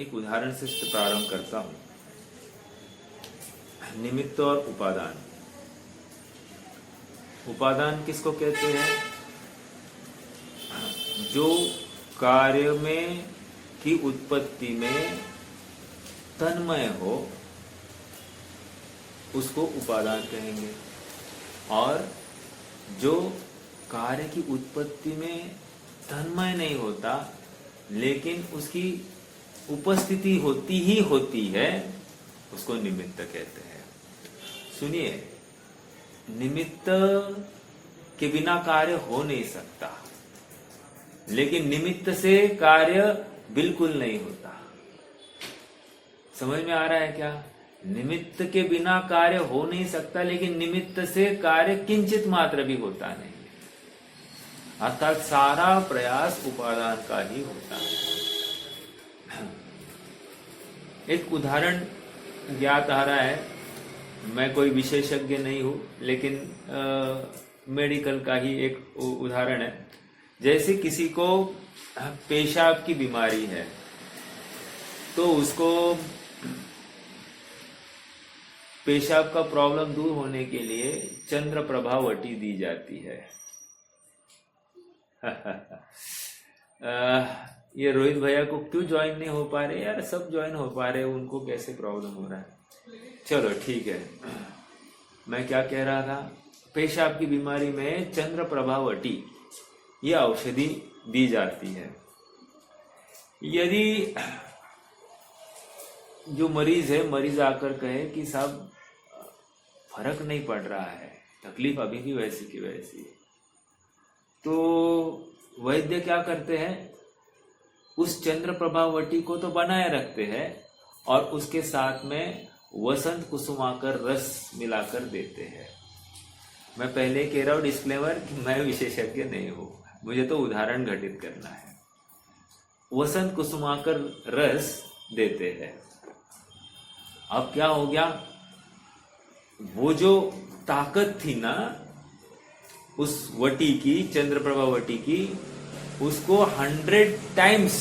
एक उदाहरण से प्रारंभ करता हूं। निमित्त और उपादान। उपादान किसको कहते हैं? जो कार्य में की उत्पत्ति में तन्मय हो उसको उपादान कहेंगे, और जो कार्य की उत्पत्ति में तन्मय नहीं होता लेकिन उसकी उपस्थिति होती ही होती है उसको निमित्त कहते हैं। सुनिए, निमित्त के बिना कार्य हो नहीं सकता, लेकिन निमित्त से कार्य बिल्कुल नहीं होता। समझ में आ रहा है क्या? निमित्त के बिना कार्य हो नहीं सकता, लेकिन निमित्त से कार्य किंचित मात्र भी होता नहीं। अर्थात सारा प्रयास उपादान का ही होता है। एक उदाहरण ज्ञात आ रहा है, मैं कोई विशेषज्ञ नहीं हूं, लेकिन मेडिकल का ही एक उदाहरण है। जैसे किसी को पेशाब की बीमारी है तो उसको पेशाब का प्रॉब्लम दूर होने के लिए चंद्र प्रभा वटी दी जाती है। ये रोहित भैया को क्यों ज्वाइन नहीं हो पा रहे? यार सब ज्वाइन हो पा रहे, उनको कैसे प्रॉब्लम हो रहा है? चलो ठीक है, मैं क्या कह रहा था? पेशाब की बीमारी में चंद्र प्रभावटी ये औषधि दी जाती है। यदि जो मरीज है, मरीज आकर कहे कि साहब फर्क नहीं पड़ रहा है, तकलीफ अभी भी वैसी की वैसी है, तो वैद्य क्या करते हैं? उस चंद्र प्रभावटी को तो बनाए रखते हैं और उसके साथ में वसंत कुसुमाकर रस मिलाकर देते हैं। मैं पहले कह रहा हूं डिस्क्लेमर कि मैं विशेषज्ञ नहीं हूं, मुझे तो उदाहरण घटित करना है। वसंत कुसुमाकर रस देते हैं। अब क्या हो गया? वो जो ताकत थी ना उस वटी की, चंद्रप्रभा वटी की, उसको 100 टाइम्स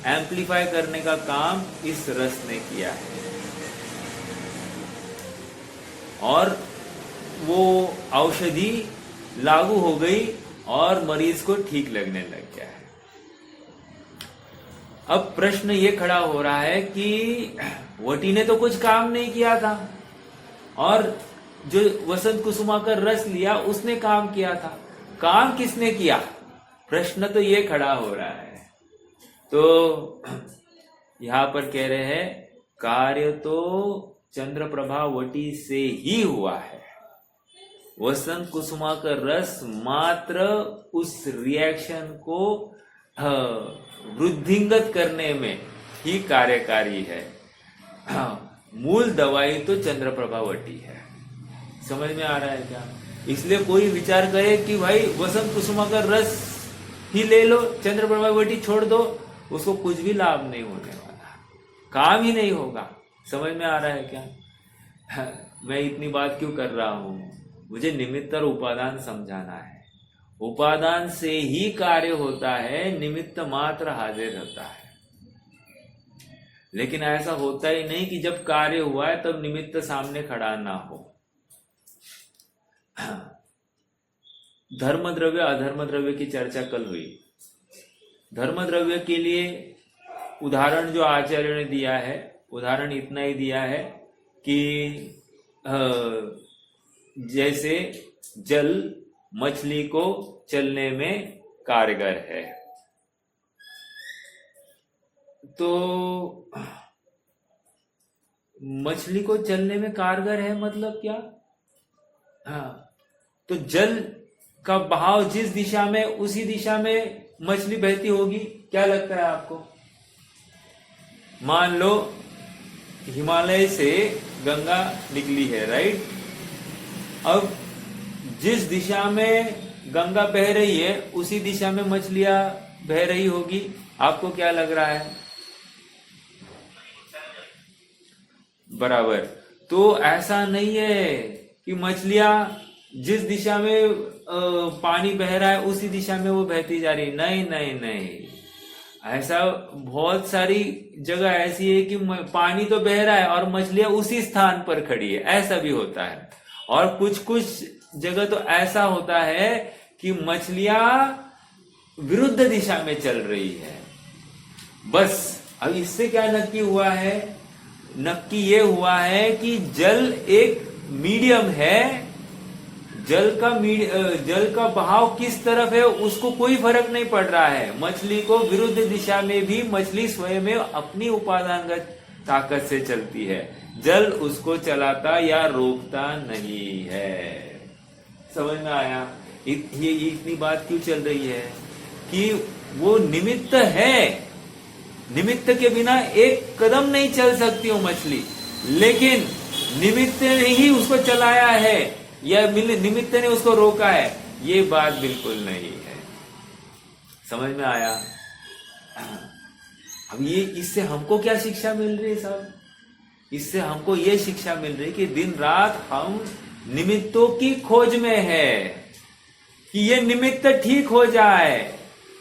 एम्पलीफाई करने का काम इस रस ने किया है, और वो औषधि लागू हो गई और मरीज को ठीक लगने लग गया है। अब प्रश्न ये खड़ा हो रहा है कि वटी ने तो कुछ काम नहीं किया था और जो वसंत कुसुमा का रस लिया उसने काम किया था। काम किसने किया? प्रश्न तो ये खड़ा हो रहा है। तो यहां पर कह रहे हैं कार्य तो चंद्र प्रभा वटी से ही हुआ है। वसंत कुसुमा का रस मात्र उस रिएक्शन को वृद्धिंगत करने में ही कार्यकारी है। मूल दवाई तो चंद्र प्रभा वटी है। समझ में आ रहा है क्या? इसलिए कोई विचार करे कि भाई वसंत कुसुमा का रस ही ले लो, चंद्र प्रभा वटी छोड़ दो, उसको कुछ भी लाभ नहीं होने वाला, काम ही नहीं होगा। समझ में आ रहा है क्या? मैं इतनी बात क्यों कर रहा हूं? मुझे निमित्त और उपादान समझाना है। उपादान से ही कार्य होता है, निमित्त मात्र हाजिर होता है। लेकिन ऐसा होता ही नहीं कि जब कार्य हुआ है तब निमित्त सामने खड़ा ना हो। धर्म द्रव्य अधर्म द्रव्य की चर्चा कल हुई। धर्म द्रव्य के लिए उदाहरण जो आचार्य ने दिया है, उदाहरण इतना ही दिया है कि जैसे जल मछली को चलने में कारगर है, तो मछली को चलने में कारगर है मतलब क्या? हाँ, तो जल का बहाव जिस दिशा में, उसी दिशा में मछली बहती होगी। क्या लगता है आपको? मान लो हिमालय से गंगा निकली है, राइट? अब जिस दिशा में गंगा बह रही है उसी दिशा में मछलियां बह रही होगी। आपको क्या लग रहा है? बराबर। तो ऐसा नहीं है कि मछलियां जिस दिशा में पानी बह रहा है उसी दिशा में वो बहती जा रही। नहीं नहीं नहीं, ऐसा बहुत सारी जगह ऐसी है कि पानी तो बह रहा है और मछलियां उसी स्थान पर खड़ी है, ऐसा भी होता है। और कुछ कुछ जगह तो ऐसा होता है कि मछलियां विरुद्ध दिशा में चल रही है। बस अब इससे क्या नक्की हुआ है? नक्की ये हुआ है कि जल एक मीडियम है, जल का बहाव किस तरफ है उसको कोई फर्क नहीं पड़ रहा है। मछली को विरुद्ध दिशा में भी मछली स्वयं में अपनी उपादानगत ताकत से चलती है, जल उसको चलाता या रोकता नहीं है। समझ में आया? ये इतनी बात क्यों चल रही है कि वो निमित्त है, निमित्त के बिना एक कदम नहीं चल सकती वो मछली, लेकिन निमित्त ने ही उसको चलाया है या निमित्त ने उसको रोका है, ये बात बिल्कुल नहीं है। समझ में आया? अब ये इससे हमको क्या शिक्षा मिल रही है साहब? इससे हमको ये शिक्षा मिल रही है कि दिन रात हम निमित्तों की खोज में है कि ये निमित्त ठीक हो जाए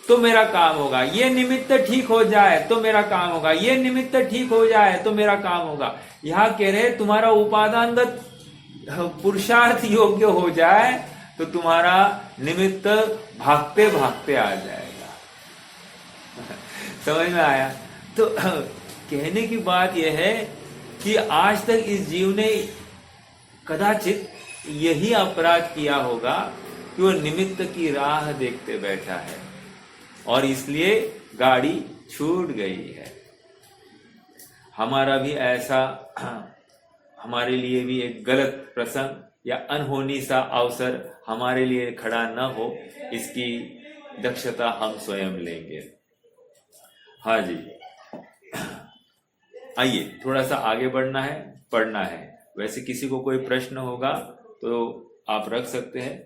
तो मेरा काम होगा, ये निमित्त ठीक हो जाए तो मेरा काम होगा, ये निमित्त ठीक हो जाए तो मेरा काम होगा। यहां कह रहे तुम्हारा उपादानगत पुरुषार्थ योग्य हो जाए तो तुम्हारा निमित्त भागते भागते आ जाएगा। समझ में आया? तो कहने की बात यह है कि आज तक इस जीव ने कदाचित यही अपराध किया होगा कि वो निमित्त की राह देखते बैठा है और इसलिए गाड़ी छूट गई है। हमारा भी ऐसा, हमारे लिए भी एक गलत प्रसंग या अनहोनी सा अवसर हमारे लिए खड़ा न हो, इसकी दक्षता हम स्वयं लेंगे। हाँ जी, आइए थोड़ा सा आगे बढ़ना है, पढ़ना है। वैसे किसी को कोई प्रश्न होगा तो आप रख सकते हैं।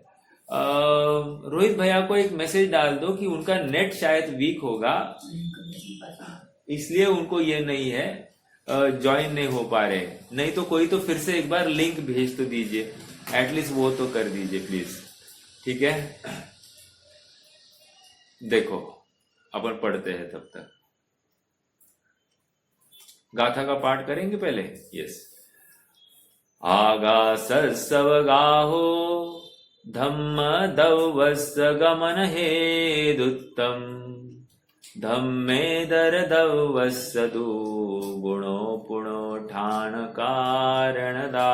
रोहित भैया को एक मैसेज डाल दो कि उनका नेट शायद वीक होगा, इसलिए उनको ये नहीं है, ज्वाइन नहीं हो पा रहे। नहीं तो कोई तो फिर से एक बार लिंक भेज तो दीजिए, एटलीस्ट वो तो कर दीजिए प्लीज। ठीक है, देखो अपन पढ़ते हैं तब तक। गाथा का पाठ करेंगे पहले। यस। आगास सब गाहो धम्म दवस्य गमन हेदुत्तम धम्मे दर दवस्य दु गुणो पुणो ठान कारणदा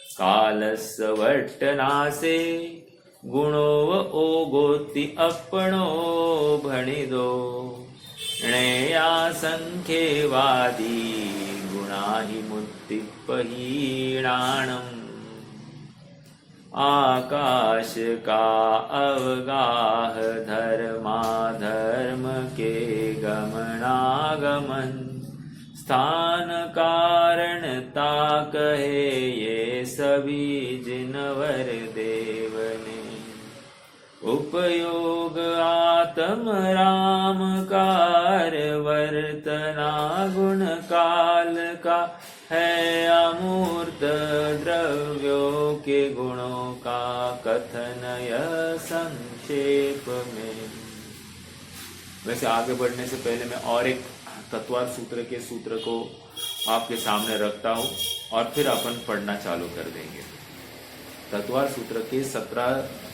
कालस्य वट्टनासे गुणोव ओगोति अपनो भणिदो णेया संख्येवादी गुणा हि मुत्तिपहीणाणम् आकाश का अवगाह धर्माधर्म के गमनागमन स्थान कारणता कहे ये सभी जिनवर देवने उपयोग आत्म राम कार वर्तना गुण काल का है अमूर्त द्रव्यों के गुणों का कथन यह संक्षेप में। वैसे आगे बढ़ने से पहले मैं और एक तत्वार्थ सूत्र के सूत्र को आपके सामने रखता हूं और फिर अपन पढ़ना चालू कर देंगे। तत्वार्थ सूत्र के 17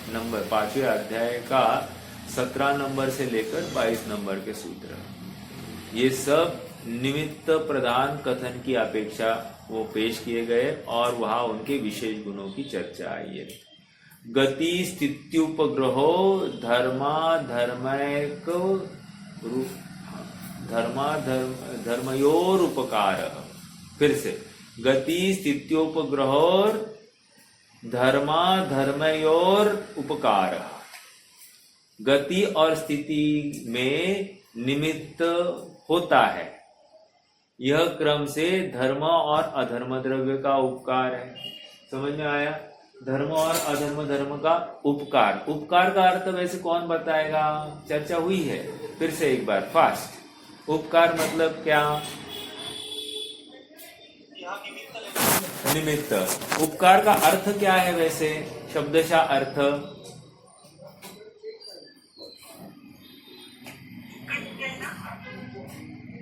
नंबर 5वें अध्याय का 17 नंबर से लेकर 22 नंबर के सूत्र, ये सब निमित्त प्रधान कथन की अपेक्षा वो पेश किए गए और वहां उनके विशेष गुणों की चर्चा आई है। गति स्थित्युपग्रहो धर्मयोर उपकार। फिर से, गति स्थित्योपग्रहोर धर्मयोर उपकार। गति और स्थिति में निमित्त होता है, यह क्रम से धर्म और अधर्म द्रव्य का उपकार है। समझ में आया? धर्म और अधर्म धर्म का उपकार। उपकार का अर्थ वैसे कौन बताएगा? चर्चा हुई है, फिर से एक बार फास्ट। उपकार मतलब क्या? निमित्त। उपकार का अर्थ क्या है वैसे शब्दशः अर्थ?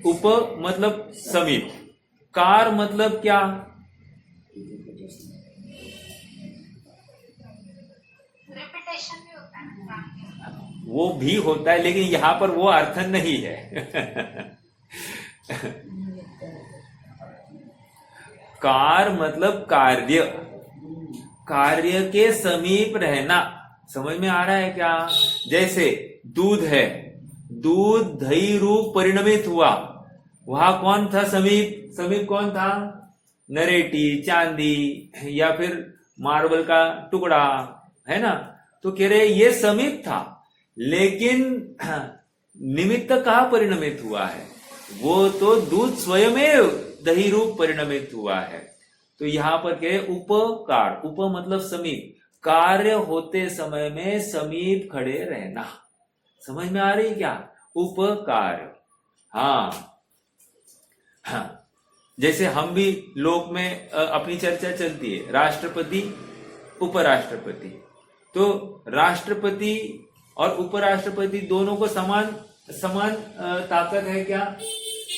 उप मतलब समीप, कार मतलब क्या? रिपीटेशन भी होता है ना। वो भी होता है, लेकिन यहां पर वो अर्थ नहीं है। कार मतलब कार्य, कार्य के समीप रहना। समझ में आ रहा है क्या? जैसे दूध है, दूध दही रूप परिणमित हुआ, वहां कौन था समीप? समीप कौन था? नरेटी, चांदी या फिर मार्बल का टुकड़ा, है ना? तो कह रहे ये समीप था, लेकिन निमित्त कहाँ परिणमित हुआ है? वो तो दूध स्वयं दही रूप परिणमित हुआ है। तो यहां पर कह रहे उपकार, उप मतलब समीप, कार्य होते समय में समीप खड़े रहना। समझ में आ रही क्या? उपकार। हाँ हाँ, जैसे हम भी लोक में अपनी चर्चा चलती है, राष्ट्रपति उपराष्ट्रपति। तो राष्ट्रपति और उपराष्ट्रपति दोनों को समान समान ताकत है क्या?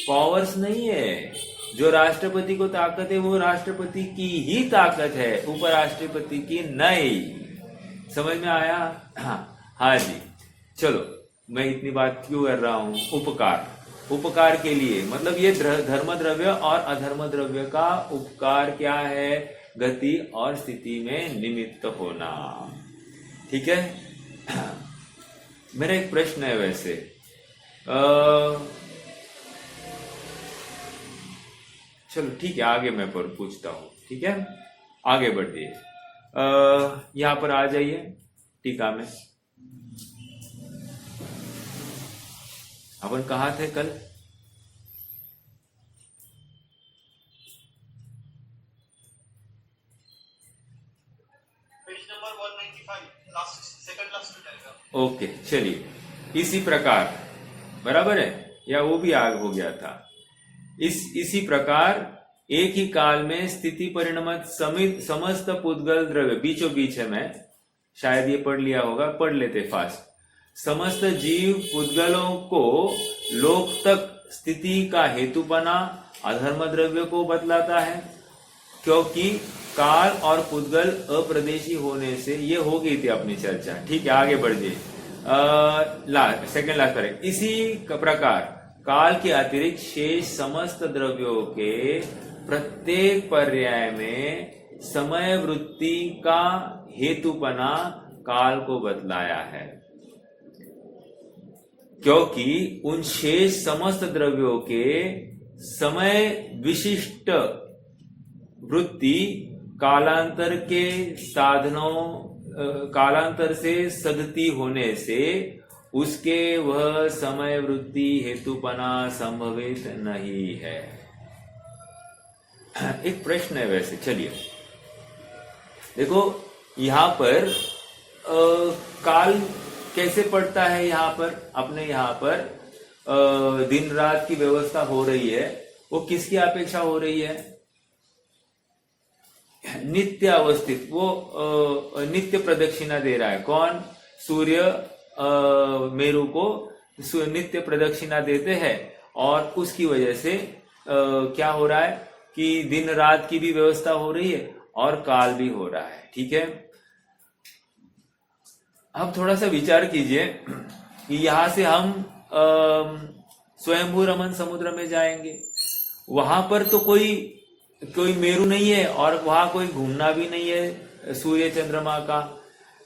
पावर्स नहीं है। जो राष्ट्रपति को ताकत है वो राष्ट्रपति की ही ताकत है, उपराष्ट्रपति की नहीं। समझ में आया? हाँ जी। चलो, मैं इतनी बात क्यों कर रहा हूं? उपकार, उपकार के लिए मतलब ये धर्म द्रव्य और अधर्म द्रव्य का उपकार क्या है? गति और स्थिति में निमित्त होना। ठीक है? मेरा एक प्रश्न है वैसे, चलो ठीक है, आगे मैं पूछता हूं। ठीक है, आगे बढ़िए। यहां पर आ जाइए टीका में। अपन कहाँ थे कल? Page number 195, last second last में जाएगा। ओके, चलिए। इसी प्रकार, बराबर है या वो भी आग हो गया था? इसी प्रकार एक ही काल में स्थिति परिणमत समस्त पुद्गल द्रव्य, बीचों बीच है, मैं शायद ये पढ़ लिया होगा, पढ़ लेते फास्ट। समस्त जीव पुद्गलों को लोक तक स्थिति का हेतु बना अधर्म द्रव्य को बतलाता है, क्योंकि काल और पुद्गल अप्रदेशी होने से। ये हो गई थी अपनी चर्चा। ठीक है, आगे बढ़िए। सेकंड लास्ट पर इसी प्रकार काल के अतिरिक्त शेष समस्त द्रव्यों के प्रत्येक पर्याय में समय वृत्ति का हेतुपना काल को बतलाया है, क्योंकि उन शेष समस्त द्रव्यों के समय विशिष्ट वृत्ति कालांतर के साधनों, कालांतर से सदती होने से उसके वह समय वृत्ति हेतुपना संभवित नहीं है। एक प्रश्न है वैसे, चलिए देखो, यहां पर काल कैसे पड़ता है? यहां पर अपने यहां पर दिन रात की व्यवस्था हो रही है, वो किसकी अपेक्षा हो रही है? नित्य अवस्थित, वो नित्य प्रदक्षिणा दे रहा है। कौन? सूर्य मेरु को नित्य प्रदक्षिणा देते हैं, और उसकी वजह से क्या हो रहा है कि दिन रात की भी व्यवस्था हो रही है और काल भी हो रहा है। ठीक है, अब थोड़ा सा विचार कीजिए कि यहां से हम स्वयंभू रमन समुद्र में जाएंगे, वहां पर तो कोई मेरु नहीं है और वहां कोई घूमना भी नहीं है सूर्य चंद्रमा का।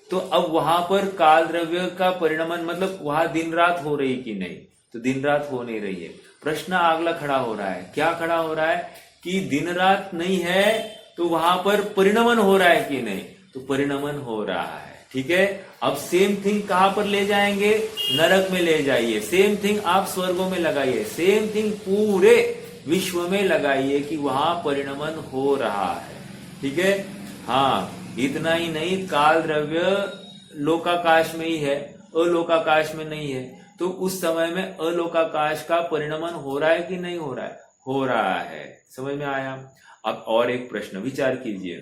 तो अब वहां पर काल द्रव्य का परिणमन मतलब वहां दिन रात हो रही कि नहीं? तो दिन रात हो नहीं रही है। प्रश्न अगला खड़ा हो रहा है, क्या खड़ा हो रहा है कि दिन रात नहीं है तो वहां पर परिणमन हो रहा है कि नहीं? तो परिणमन हो रहा है। ठीक है, अब सेम थिंग कहां पर ले जाएंगे? नरक में ले जाइए। सेम थिंग आप स्वर्गों में लगाइए, सेम थिंग पूरे विश्व में लगाइए कि वहां परिणमन हो रहा है। ठीक है, हाँ, इतना ही नहीं, काल द्रव्य लोकाकाश में ही है, अलोकाकाश में नहीं है। तो उस समय में अलोकाकाश का परिणमन हो रहा है कि नहीं हो रहा है? हो रहा है। समझ में आया? अब और एक प्रश्न विचार कीजिए,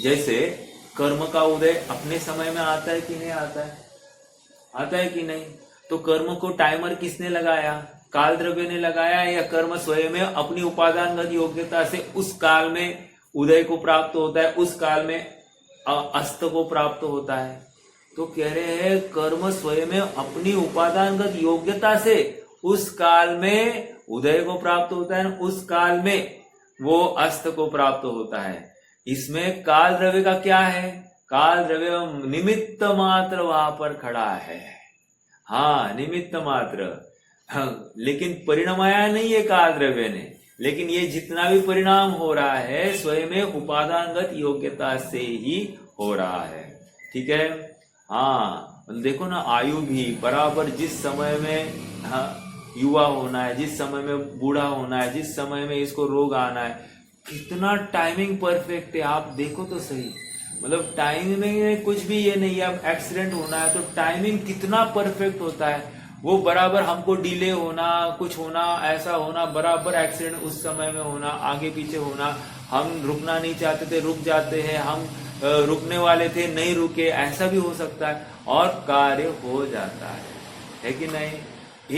जैसे कर्म का उदय अपने समय में आता है कि नहीं आता है? आता है कि नहीं? तो कर्म को टाइमर किसने लगाया? काल द्रव्य ने लगाया, या कर्म स्वयं में अपनी उपादानगत योग्यता से उस काल में उदय को प्राप्त होता है, उस काल में अस्त को प्राप्त होता है? तो कह रहे हैं कर्म स्वयं में अपनी उपादानगत योग्यता से उस काल में उदय को प्राप्त होता है, उस काल में वो अस्त को प्राप्त होता है। इसमें काल द्रव्य का क्या है? काल द्रव्य निमित्त मात्र वहां पर खड़ा है। हाँ, निमित्त मात्र। हाँ, लेकिन परिणमाया नहीं है काल द्रव्य ने, लेकिन ये जितना भी परिणाम हो रहा है स्वयं में उपादानगत योग्यता से ही हो रहा है। ठीक है। हाँ, देखो ना, आयु भी बराबर जिस समय में युवा होना है, जिस समय में बूढ़ा होना है, जिस समय में इसको रोग आना है, कितना टाइमिंग परफेक्ट है। आप देखो तो सही, मतलब टाइमिंग में कुछ भी ये नहीं है। अब एक्सीडेंट होना है तो टाइमिंग कितना परफेक्ट होता है, वो बराबर हमको डिले होना, कुछ होना, ऐसा होना, बराबर एक्सीडेंट उस समय में होना, आगे पीछे होना। हम रुकना नहीं चाहते थे, रुक जाते हैं, हम रुकने वाले थे, नहीं रुके, ऐसा भी हो सकता है, और कार्य हो जाता है कि नहीं?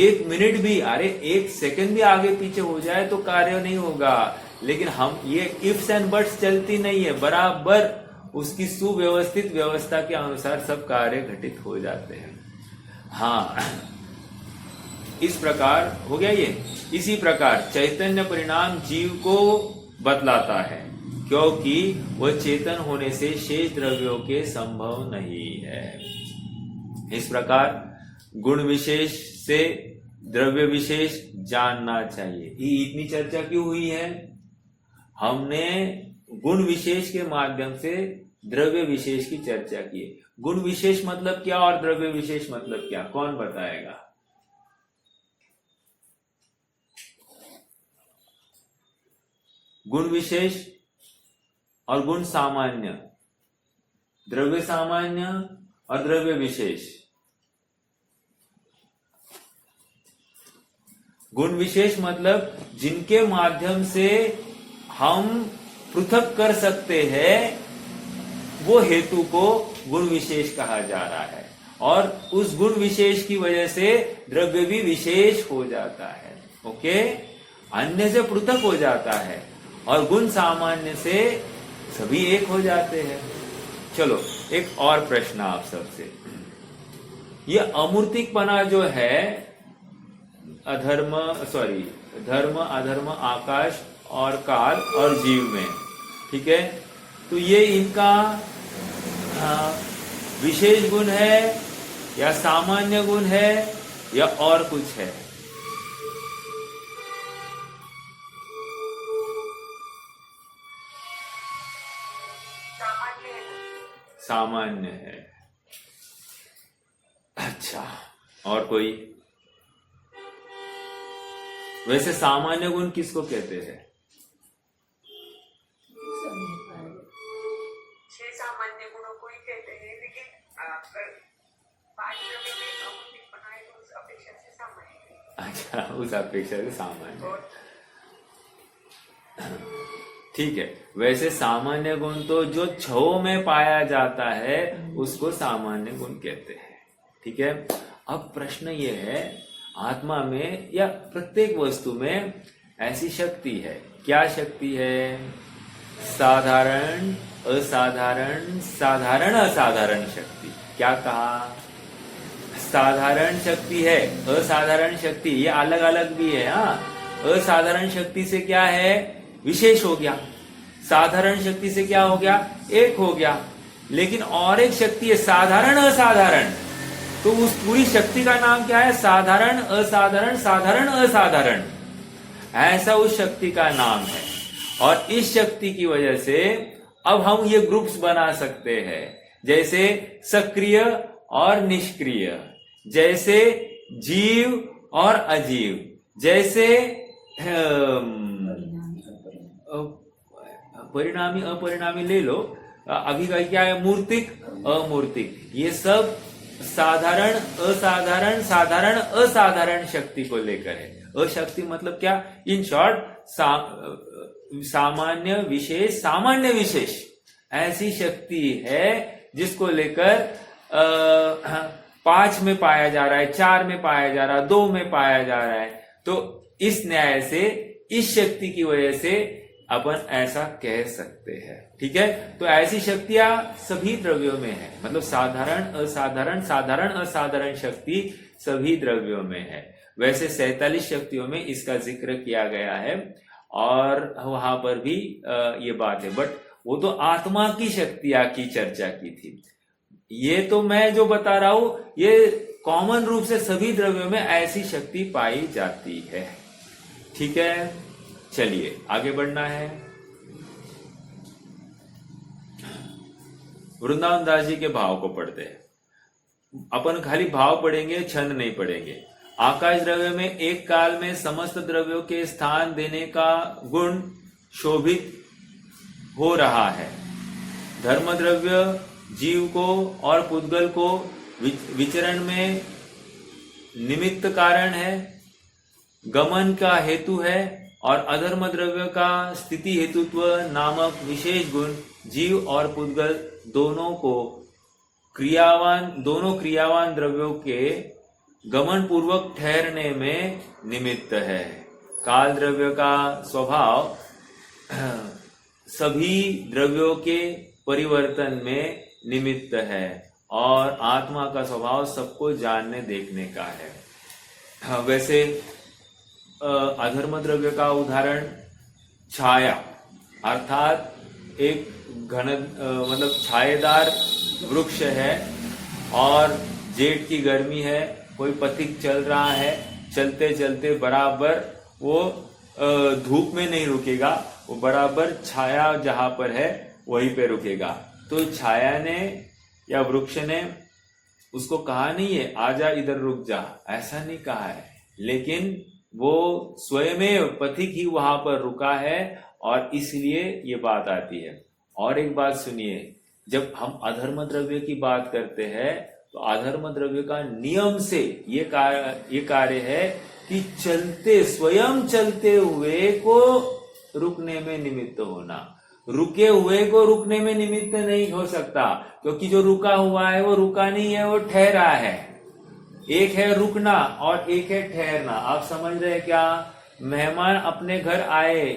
1 मिनट भी, अरे 1 सेकंड भी आगे पीछे हो जाए तो कार्य नहीं होगा। लेकिन हम ये इफ्स एंड बट्स चलती नहीं है, बराबर उसकी सुव्यवस्थित व्यवस्था के अनुसार सब कार्य घटित हो जाते हैं। हाँ, इस प्रकार हो गया ये। इसी प्रकार चैतन्य परिणाम जीव को बतलाता है, क्योंकि वह चेतन होने से शेष द्रव्यों के संभव नहीं है। इस प्रकार गुण विशेष से द्रव्य विशेष जानना चाहिए। इतनी चर्चा क्यों हुई है? हमने गुण विशेष के माध्यम से द्रव्य विशेष की चर्चा की है। गुण विशेष मतलब क्या और द्रव्य विशेष मतलब क्या? कौन बताएगा? गुण विशेष और गुण सामान्य, द्रव्य सामान्य और द्रव्य विशेष। गुण विशेष मतलब जिनके माध्यम से हम पृथक कर सकते हैं, वो हेतु को गुण विशेष कहा जा रहा है, और उस गुण विशेष की वजह से द्रव्य भी विशेष हो जाता है। ओके, अन्य से पृथक हो जाता है, और गुण सामान्य से सभी एक हो जाते हैं। चलो एक और प्रश्न आप सबसे, ये अमूर्तिकपना जो है, धर्म अधर्म आकाश और काल और जीव में, ठीक है, तो ये इनका विशेष गुण है या सामान्य गुण है या और कुछ है? सामान्य है। अच्छा, और कोई? वैसे सामान्य गुण किसको कहते हैं? 6 सामान्य गुणों को ही कहते हैं, लेकिन अगर 5 द्रव्य में अमूर्तिकपना है तो उस अपेक्षा से सामान्य है। अच्छा, उस अपेक्षा से सामान्य। ठीक है, वैसे सामान्य गुण तो जो 6 में पाया जाता है उसको सामान्य गुण कहते हैं। ठीक है, अब प्रश्न ये है, आत्मा में या प्रत्येक वस्तु में ऐसी शक्ति है। क्या शक्ति है? साधारण, असाधारण, साधारण, असाधारण शक्ति। क्या कहा? साधारण शक्ति है, असाधारण शक्ति, ये अलग अलग भी है। हाँ, असाधारण शक्ति से क्या है? विशेष हो गया। साधारण शक्ति से क्या हो गया? एक हो गया। लेकिन और एक शक्ति है साधारण असाधारण, तो उस पूरी शक्ति का नाम क्या है? साधारण असाधारण साधारण असाधारण, ऐसा उस शक्ति का नाम है। और इस शक्ति की वजह से अब हम ये ग्रुप्स बना सकते हैं, जैसे सक्रिय और निष्क्रिय, जैसे जीव और अजीव, जैसे परिणामी अपरिणामी ले लो। अभी का क्या है? मूर्तिक अमूर्तिक। ये सब साधारण असाधारण साधारण असाधारण शक्ति को लेकर है। अशक्ति मतलब क्या? इन शॉर्ट सामान्य विशेष सामान्य विशेष, ऐसी शक्ति है जिसको लेकर 5 में पाया जा रहा है, 4 में पाया जा रहा है, 2 में पाया जा रहा है। तो इस न्याय से, इस शक्ति की वजह से अपन ऐसा कह सकते हैं। ठीक है, तो ऐसी शक्तियां सभी द्रव्यों में है, मतलब साधारण असाधारण, साधारण असाधारण शक्ति सभी द्रव्यों में है। वैसे 47 शक्तियों में इसका जिक्र किया गया है और वहां पर भी ये बात है, बट वो तो आत्मा की शक्तियां की चर्चा की थी। ये तो मैं जो बता रहा हूं, ये कॉमन रूप से सभी द्रव्यों में ऐसी शक्ति पाई जाती है। ठीक है, चलिए आगे बढ़ना है। वृंदावन दास जी के भाव को पढ़ते हैं। अपन खाली भाव पढ़ेंगे, छंद नहीं पढ़ेंगे। आकाश द्रव्य में एक काल में समस्त द्रव्यों के स्थान देने का गुण शोभित हो रहा है। धर्म द्रव्य जीव को और पुद्गल को विचरण में निमित्त कारण है, गमन का हेतु है, और अधर्म द्रव्य का स्थिति हेतुत्व नामक विशेष गुण जीव और पुद्गल दोनों क्रियावान द्रव्यों के गमन पूर्वक ठहरने में निमित्त है। काल द्रव्य का स्वभाव सभी द्रव्यों के परिवर्तन में निमित्त है और आत्मा का स्वभाव सबको जानने देखने का है। वैसे अधर्म द्रव्य का उदाहरण छाया, अर्थात एक घन मतलब छायेदार वृक्ष है और जेठ की गर्मी है, कोई पथिक चल रहा है, चलते चलते बराबर वो धूप में नहीं रुकेगा, वो बराबर छाया जहां पर है वहीं पे रुकेगा। तो छाया ने या वृक्ष ने उसको कहा नहीं है आजा इधर रुक जा, ऐसा नहीं कहा है, लेकिन वो स्वयं पथिक ही वहां पर रुका है और इसलिए ये बात आती है। और एक बात सुनिए, जब हम अधर्म द्रव्य की बात करते हैं तो अधर्म द्रव्य का नियम से ये कार्य है कि स्वयं चलते हुए को रुकने में निमित्त होना। रुके हुए को रुकने में निमित्त नहीं हो सकता, क्योंकि जो रुका हुआ है वो रुका नहीं है, वो ठहरा है। एक है रुकना और एक है ठहरना। आप समझ रहे हैं क्या? मेहमान अपने घर आए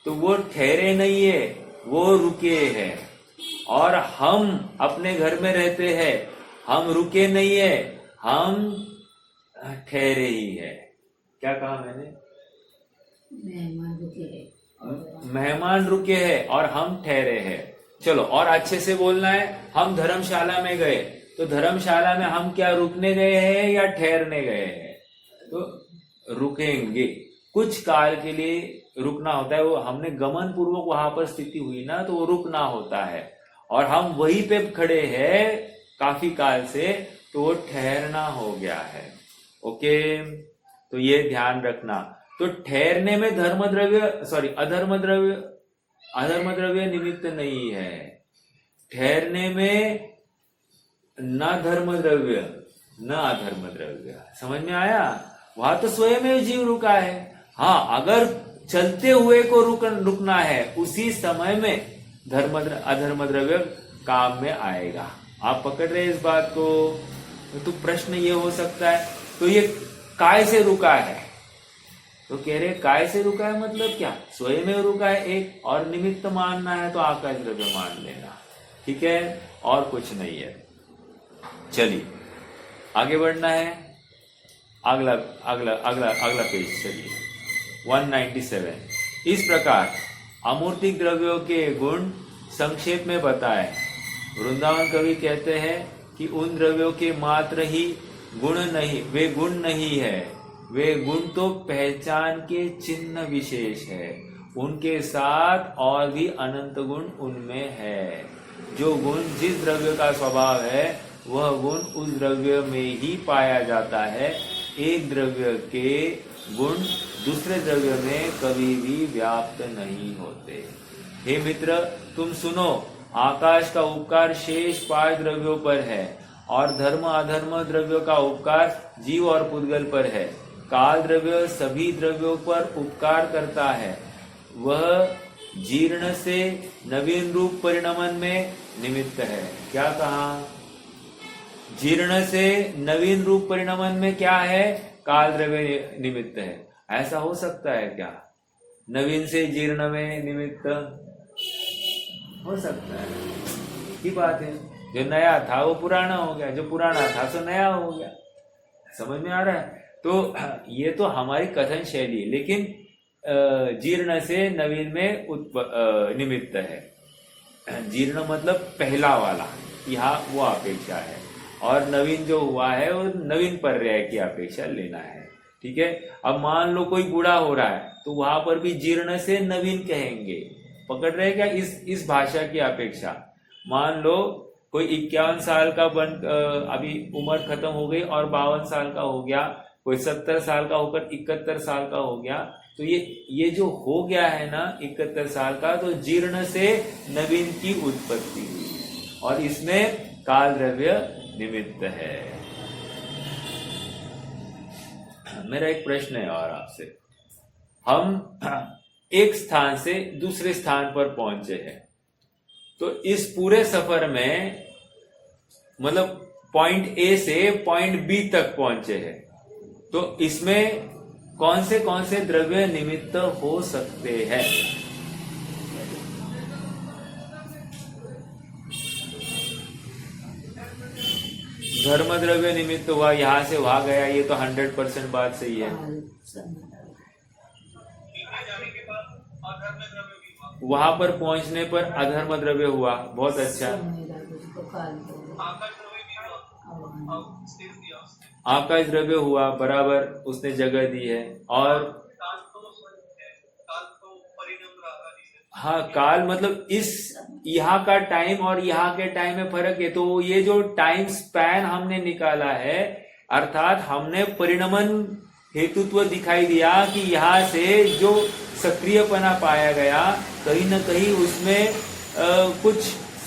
तो वो ठहरे नहीं है, वो रुके हैं। और हम अपने घर में रहते हैं, हम रुके नहीं है, हम ठहरे ही है। क्या कहा मैंने? मेहमान रुके हैं और हम ठहरे हैं। चलो और अच्छे से बोलना है। हम धर्मशाला में गए तो धर्मशाला में हम क्या रुकने गए हैं या ठहरने गए हैं? तो रुकेंगे, कुछ काल के लिए रुकना होता है। वो हमने गमन पूर्वक वहां पर स्थिति हुई ना, तो वो रुकना होता है। और हम वहीं पे खड़े हैं काफी काल से, तो वो ठहरना हो गया है। ओके, तो ये ध्यान रखना। तो ठहरने में अधर्म द्रव्य निमित्त नहीं है। ठहरने में न धर्म द्रव्य न अधर्म द्रव्य। समझ में आया? वहां तो स्वयं में जीव रुका है। हाँ, अगर चलते हुए को रुकना है, उसी समय में अधर्म द्रव्य काम में आएगा। आप पकड़ रहे इस बात को? तो प्रश्न ये हो सकता है, तो ये काय से रुका है? तो कह रहे काय से रुका है मतलब क्या? स्वयं में रुका है एक, और निमित्त मानना है तो आकाश द्रव्य मान लेना। ठीक है, और कुछ नहीं है। चलिए आगे बढ़ना है। अगला पेज चलिए 197। इस प्रकार अमूर्तिक द्रव्यों के गुण संक्षेप में बताए। वृंदावन कवि कहते हैं कि उन द्रव्यों के मात्र ही गुण नहीं, वे गुण नहीं है, वे गुण तो पहचान के चिन्ह विशेष है। उनके साथ और भी अनंत गुण उनमें है। जो गुण जिस द्रव्य का स्वभाव है वह गुण उस द्रव्य में ही पाया जाता है। एक द्रव्य के गुण दूसरे द्रव्य में कभी भी व्याप्त नहीं होते। हे मित्र, तुम सुनो, आकाश का उपकार शेष 5 द्रव्यों पर है और धर्म अधर्म द्रव्यों का उपकार जीव और पुद्गल पर है। काल द्रव्य सभी द्रव्यों पर उपकार करता है। वह जीर्ण से नवीन रूप परिणमन में निमित्त है। क्या कहा? जीर्ण से नवीन रूप परिणमन में क्या है? काल द्रव्य निमित्त है। ऐसा हो सकता है क्या? नवीन से जीर्ण में निमित्त हो सकता है की बात है। जो नया था वो पुराना हो गया, जो पुराना था तो नया हो गया। समझ में आ रहा है? तो ये तो हमारी कथन शैली है, लेकिन जीर्ण से नवीन में निमित्त है। जीर्ण मतलब पहला वाला, यहाँ वो अपेक्षा है, और नवीन जो हुआ है वो नवीन पर्याय की अपेक्षा लेना है। ठीक है। अब मान लो कोई बूढ़ा हो रहा है तो वहां पर भी जीर्ण से नवीन कहेंगे। पकड़ रहे क्या इस भाषा की अपेक्षा? मान लो कोई 51 साल का अभी उम्र खत्म हो गई और 52 साल का हो गया, कोई 70 साल का होकर 71 साल का हो गया, तो ये जो हो गया है ना 71 साल का, तो जीर्ण से नवीन की उत्पत्ति हुई और इसमें काल द्रव्य निमित्त है। मेरा एक प्रश्न है और आपसे, हम एक स्थान से दूसरे स्थान पर पहुंचे हैं, तो इस पूरे सफर में मतलब पॉइंट ए से पॉइंट बी तक पहुंचे हैं, तो इसमें कौन से द्रव्य निमित्त हो सकते हैं? धर्म द्रव्य निमित्त हुआ, यहां से वहां गया, ये तो 100% बात सही है। वहां पर पहुंचने पर अधर्म द्रव्य हुआ, बहुत अच्छा। आकाश द्रव्य हुआ, बराबर, उसने जगह दी है। और हाँ, काल मतलब इस यहाँ का टाइम और यहाँ के टाइम में फर्क है। तो ये जो टाइम स्पैन हमने निकाला है, अर्थात हमने परिणमन हेतुत्व दिखाई दिया कि यहाँ से जो सक्रियपना पाया गया, कहीं न कहीं उसमें कुछ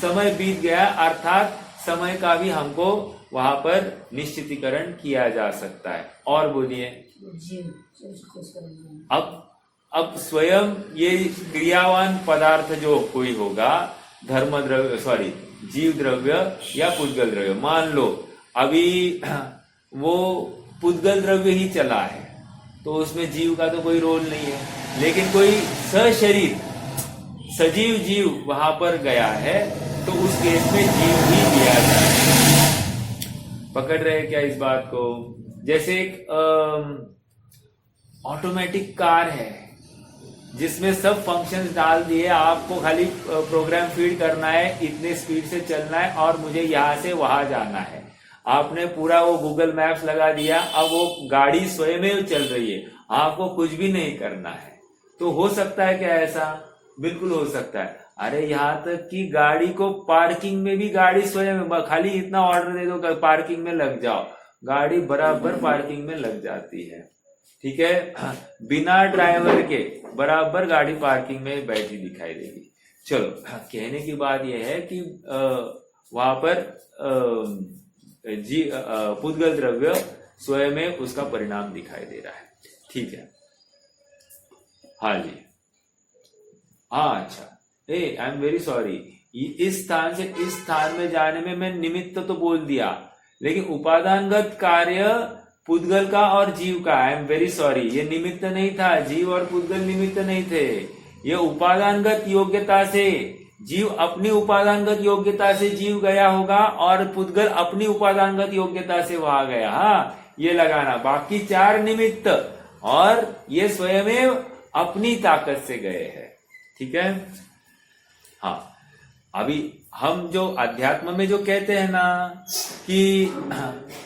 समय बीत गया, अर्थात समय का भी हमको वहां पर निश्चितीकरण किया जा सकता है। और बोलिए, अब स्वयं ये क्रियावान पदार्थ जो कोई होगा, धर्म द्रव्य जीव द्रव्य या पुद्गल द्रव्य, मान लो अभी वो पुद्गल द्रव्य ही चला है तो उसमें जीव का तो कोई रोल नहीं है, लेकिन कोई सशरीर सजीव जीव वहां पर गया है तो उस केस में जीव ही दिया जाए। पकड़ रहे क्या इस बात को? जैसे एक ऑटोमेटिक कार है जिसमें सब फंक्शंस डाल दिए, आपको खाली प्रोग्राम फीड करना है, इतने स्पीड से चलना है और मुझे यहाँ से वहां जाना है। आपने पूरा वो गूगल मैप्स लगा दिया, अब वो गाड़ी स्वयं ही चल रही है, आपको कुछ भी नहीं करना है। तो हो सकता है क्या ऐसा? बिल्कुल हो सकता है। अरे यहाँ तक कि गाड़ी को पार्किंग में भी गाड़ी स्वयं, खाली इतना ऑर्डर दे दो पार्किंग में लग जाओ, गाड़ी बराबर पार्किंग में लग जाती है। ठीक है, बिना ड्राइवर के बराबर गाड़ी पार्किंग में बैठी दिखाई देगी। चलो, कहने की बात यह है कि वहां पर पुद्गल द्रव्य स्वयं में उसका परिणाम दिखाई दे रहा है। ठीक है, हाँ जी, हाँ, अच्छा, आई एम वेरी सॉरी, इस स्थान से इस स्थान में जाने में मैं निमित्त तो बोल दिया, लेकिन उपादानगत कार्य पुद्गल का और जीव का, आई एम वेरी सॉरी, ये निमित्त नहीं था, जीव और पुद्गल निमित्त नहीं थे। ये उपादानगत योग्यता से जीव अपनी उपादानगत योग्यता से जीव गया होगा और पुद्गल अपनी उपादानगत योग्यता से वहां गया। हाँ, ये लगाना, बाकी चार निमित्त और ये स्वयं अपनी ताकत से गए हैं। ठीक है, हाँ। अभी हम जो अध्यात्म में जो कहते हैं ना कि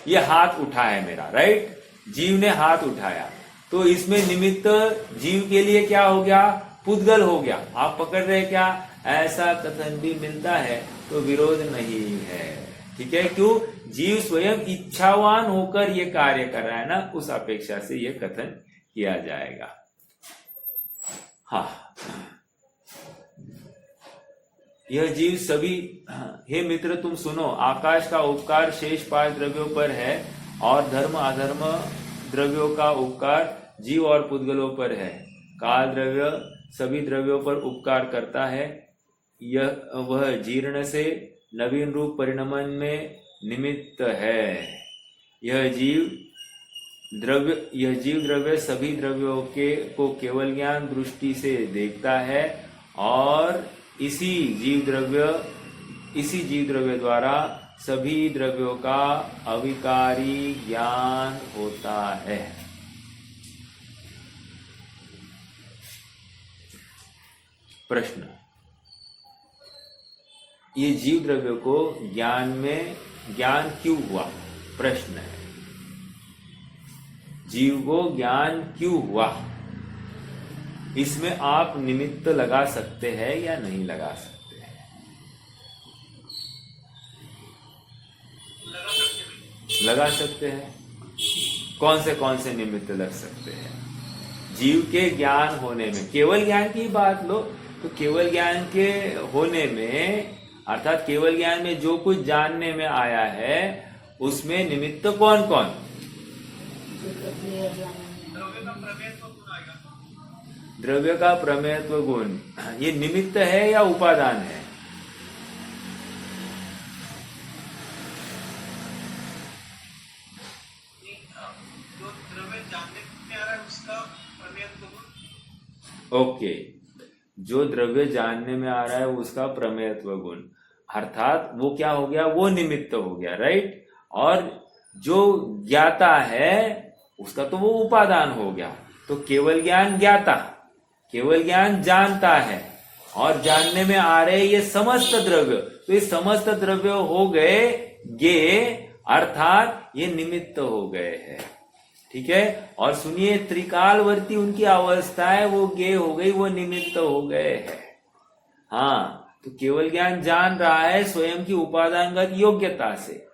ये हाथ उठा है मेरा, राइट, जीव ने हाथ उठाया, तो इसमें निमित्त जीव के लिए क्या हो गया? पुद्गल हो गया। आप पकड़ रहे क्या? ऐसा कथन भी मिलता है तो विरोध नहीं है। ठीक है, क्यों? जीव स्वयं इच्छावान होकर ये कार्य कर रहा है ना, उस अपेक्षा से ये कथन किया जाएगा। हाँ, यह जीव सभी, हे मित्र तुम सुनो, आकाश का उपकार शेष 5 द्रव्यों पर है और धर्म अधर्म द्रव्यों का उपकार जीव और पुद्गलों पर है। काल द्रव्य सभी द्रव्यों पर उपकार करता है। वह जीर्ण से नवीन रूप परिणमन में निमित्त है। यह जीव द्रव्य सभी द्रव्यों को केवल ज्ञान दृष्टि से देखता है और इसी जीव द्रव्य द्वारा सभी द्रव्यों का अविकारी ज्ञान होता है। प्रश्न, ये जीव द्रव्य को ज्ञान क्यों हुआ? प्रश्न है, जीव को ज्ञान क्यों हुआ? इसमें आप निमित्त लगा सकते हैं या नहीं लगा सकते हैं? लगा सकते हैं। कौन से निमित्त लग सकते हैं? जीव के ज्ञान होने में, केवल ज्ञान की बात लो तो केवल ज्ञान के होने में, अर्थात केवल ज्ञान में जो कुछ जानने में आया है उसमें निमित्त कौन कौन? द्रव्य का प्रमेयत्व गुण, ये निमित्त है या उपादान है? जो द्रव्य जानने में आ रहा है उसका प्रमेयत्व गुण। ओके, जो द्रव्य जानने में आ रहा है उसका प्रमेयत्व गुण, अर्थात वो क्या हो गया? वो निमित्त हो गया, राइट। और जो ज्ञाता है उसका तो वो उपादान हो गया। तो केवल ज्ञान ज्ञाता, केवल ज्ञान जानता है और जानने में आ रहे ये समस्त द्रव्य, तो ये समस्त द्रव्य हो गए ज्ञेय, अर्थात ये निमित्त हो गए हैं। ठीक है। और सुनिए, त्रिकालवर्ती उनकी अवस्था है, वो ज्ञेय हो गई, वो निमित्त हो गए हैं। हाँ, तो केवल ज्ञान जान रहा है स्वयं की उपादानगत योग्यता से,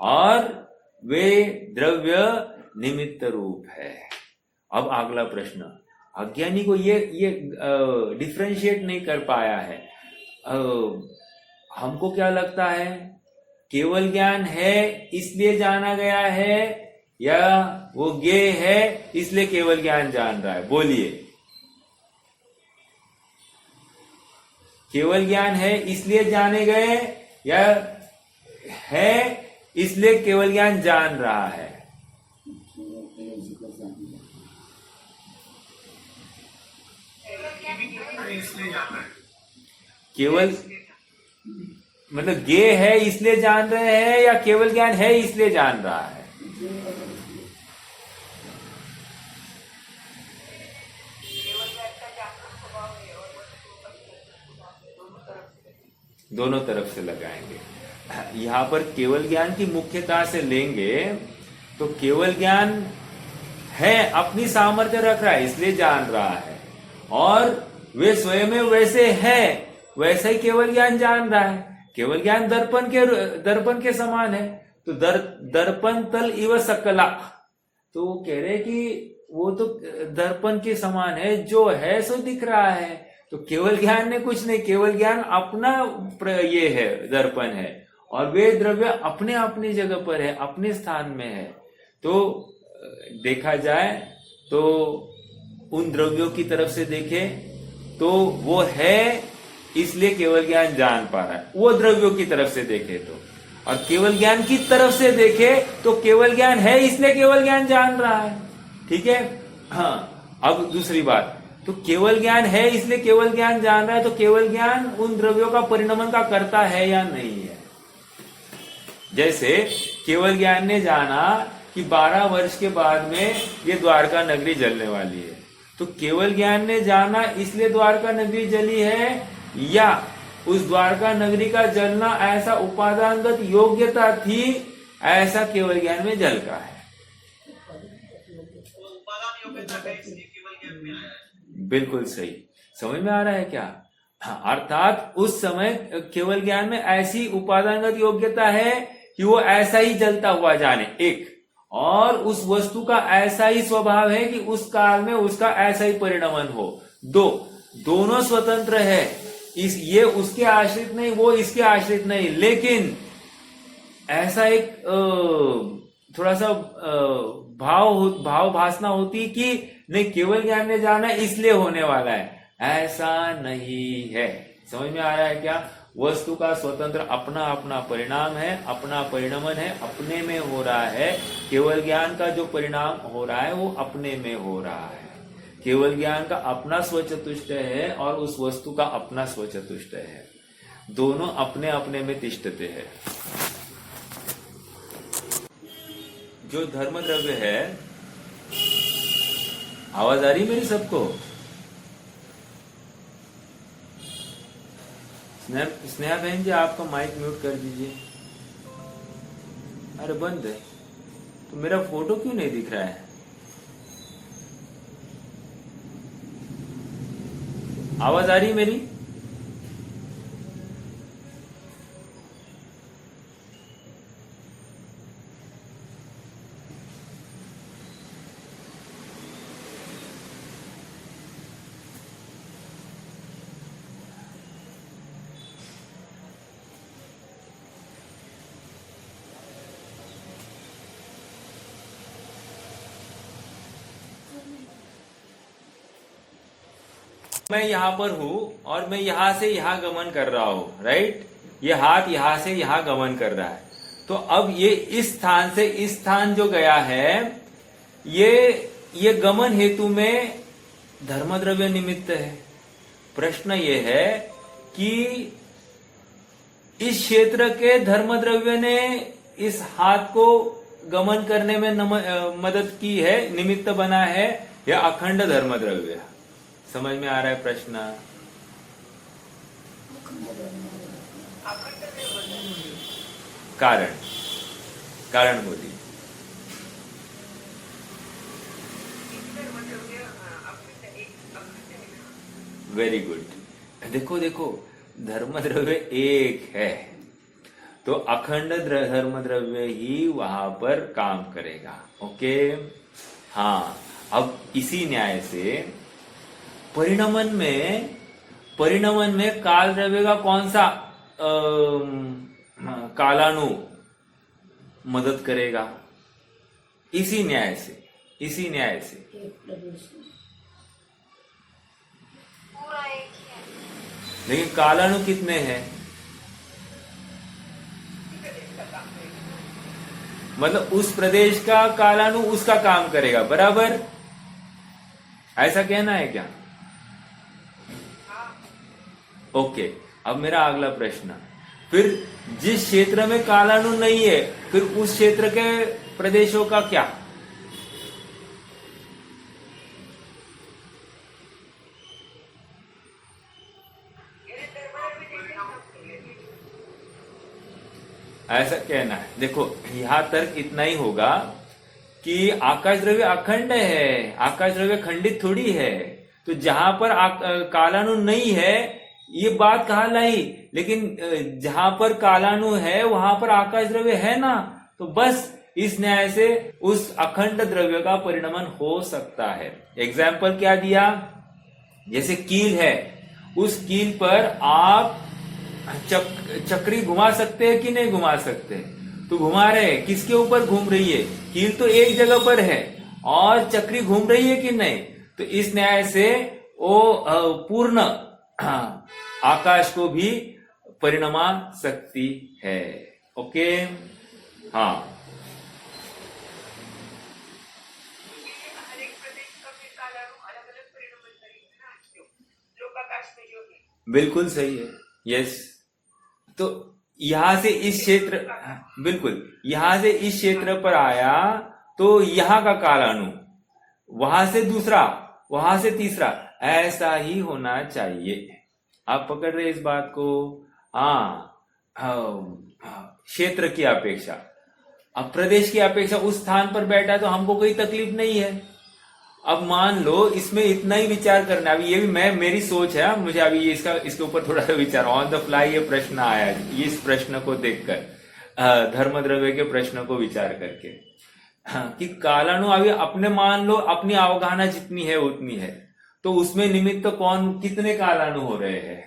और वे द्रव्य निमित्त रूप है। अब अगला प्रश्न, अज्ञानी को ये डिफरेंशिएट नहीं कर पाया है। हमको क्या लगता है, केवल ज्ञान है इसलिए जाना गया है, या वो ज्ञेय है इसलिए केवल ज्ञान जान रहा है? बोलिए, केवल ज्ञान है इसलिए जाने गए, या है इसलिए केवल ज्ञान जान रहा है? केवल मतलब ज्ञेय है इसलिए जान रहे हैं, या केवल ज्ञान है इसलिए जान रहा है? दोनों तरफ से लगाएंगे। यहां पर केवल ज्ञान की मुख्यता से लेंगे तो केवल ज्ञान है, अपनी सामर्थ्य रख रहा है इसलिए जान रहा है, और वे स्वयं में वैसे है, वैसा ही केवल ज्ञान जान रहा है। केवल ज्ञान दर्पण के समान है, तो दर्पण तल इव सकला, तो वो कह रहे कि वो तो दर्पण के समान है, जो है सो दिख रहा है। तो केवल ज्ञान ने कुछ नहीं, केवल ज्ञान अपना ये है, दर्पण है, और वे द्रव्य अपने अपनी जगह पर है, अपने स्थान में है। तो देखा जाए तो उन द्रव्यों की तरफ से देखें तो वो है इसलिए केवल ज्ञान जान पा रहा है, वो द्रव्यों की तरफ से देखे तो, और केवल ज्ञान की तरफ से देखे तो केवल ज्ञान है इसलिए केवल ज्ञान जान रहा है। ठीक है। हाँ, अब दूसरी बात, तो केवल ज्ञान है इसलिए केवल ज्ञान जान रहा है, तो केवल ज्ञान उन द्रव्यों का परिणमन का करता है या नहीं है? जैसे केवल ज्ञान ने जाना कि 12 वर्ष के बाद में ये द्वारका नगरी जलने वाली है, तो केवल ज्ञान ने जाना इसलिए द्वारका नगरी जली है, या उस द्वारका नगरी का जलना ऐसा उपादानगत योग्यता थी, ऐसा केवल ज्ञान में जल का है? उपादान योग्यता है इसलिए केवल ज्ञान में आया है। बिल्कुल सही। समझ में आ रहा है क्या? हाँ, अर्थात उस समय केवल ज्ञान में ऐसी उपादानगत योग्यता है कि वो ऐसा ही जलता हुआ जाने, एक, और उस वस्तु का ऐसा ही स्वभाव है कि उस काल में उसका ऐसा ही परिणमन हो। दोनों स्वतंत्र है, ये उसके आश्रित नहीं, वो इसके आश्रित नहीं, लेकिन ऐसा एक थोड़ा सा भाव भासना होती कि नहीं, केवल ज्ञान ने जाना इसलिए होने वाला है, ऐसा नहीं है। समझ में आ रहा है क्या? वस्तु का स्वतंत्र अपना अपना परिणाम है, अपना परिणमन है, अपने में हो रहा है। केवल ज्ञान का जो परिणाम हो रहा है वो अपने में हो रहा है। केवल ज्ञान का अपना स्वचतुष्ट है और उस वस्तु का अपना स्वचतुष्ट है। दोनों अपने अपने में तिष्ठते हैं। जो धर्म द्रव्य है, आवाज आ रही मेरी सबको? स्नेहा बहन जी, आपका माइक म्यूट कर दीजिए। अरे बंद है तो मेरा फोटो क्यों नहीं दिख रहा है? आवाज आ रही मेरी? मैं यहां पर हूं और मैं यहां से यहां गमन कर रहा हूं, राइट? ये हाथ यहां से यहां गमन कर रहा है। तो अब ये इस स्थान से इस स्थान जो गया है, ये गमन हेतु में धर्मद्रव्य निमित्त है। प्रश्न ये है कि इस क्षेत्र के धर्मद्रव्य ने इस हाथ को गमन करने में मदद की है, निमित्त बना है, या अखंड धर्मद्रव्य? समझ में आ रहा है प्रश्न? कारण कारण बोलिए। Very good. देखो देखो, धर्मद्रव्य एक है तो अखंड धर्मद्रव्य ही वहां पर काम करेगा। ओके, हाँ। अब इसी न्याय से परिणमन में काल द्रव्य का कौन सा कालानु मदद करेगा? इसी न्याय से पूरा एक ही है। लेकिन कालानु कितने हैं? मतलब उस प्रदेश का कालानु उसका काम करेगा, बराबर? ऐसा कहना है क्या? ओके, अब मेरा अगला प्रश्न, फिर जिस क्षेत्र में कालानु नहीं है, फिर उस क्षेत्र के प्रदेशों का क्या? ऐसा कहना है। देखो, यहां तक इतना ही होगा कि आकाश द्रव्य अखंड है, आकाश द्रव्य खंडित थोड़ी है। तो जहां पर कालानु नहीं है, ये बात कहा लाई, लेकिन जहां पर कालानु है वहां पर आकाश द्रव्य है ना, तो बस इस न्याय से उस अखंड द्रव्य का परिणमन हो सकता है। एग्जाम्पल क्या दिया? जैसे कील है, उस कील पर आप चक्री घुमा सकते हैं कि नहीं घुमा सकते? तो घुमा रहे हैं, किसके ऊपर घूम रही है? कील तो एक जगह पर है और चक्री घूम रही है कि नहीं? तो इस न्याय से वो पूर्ण आकाश को भी परिणमा सकती है। ओके, हाँ। हर एक प्रदेश का फिर कालानु अलग अलग परिणमन करेंगे ना, लोकाकाश में जो है। बिल्कुल सही है, यस। तो यहां से इस क्षेत्र, बिल्कुल, यहां से इस क्षेत्र पर आया तो यहां का कालानु, वहां से दूसरा, वहां से तीसरा, ऐसा ही होना चाहिए। आप पकड़ रहे इस बात को? हाँ, क्षेत्र की अपेक्षा, अब प्रदेश की अपेक्षा उस स्थान पर बैठा तो हमको कोई तकलीफ नहीं है। अब मान लो इसमें इतना ही विचार करना, अभी ये भी मेरी सोच है, मुझे अभी इसके ऊपर थोड़ा सा विचार, ऑन द फ्लाई ये प्रश्न आया है, इस प्रश्न को देखकर, धर्मद्रव्य के प्रश्न को विचार करके, कि कालानु अभी अपने मान लो अपनी अवगाहना जितनी है उतनी है, तो उसमें निमित्त कौन कितने कालानु हो रहे हैं?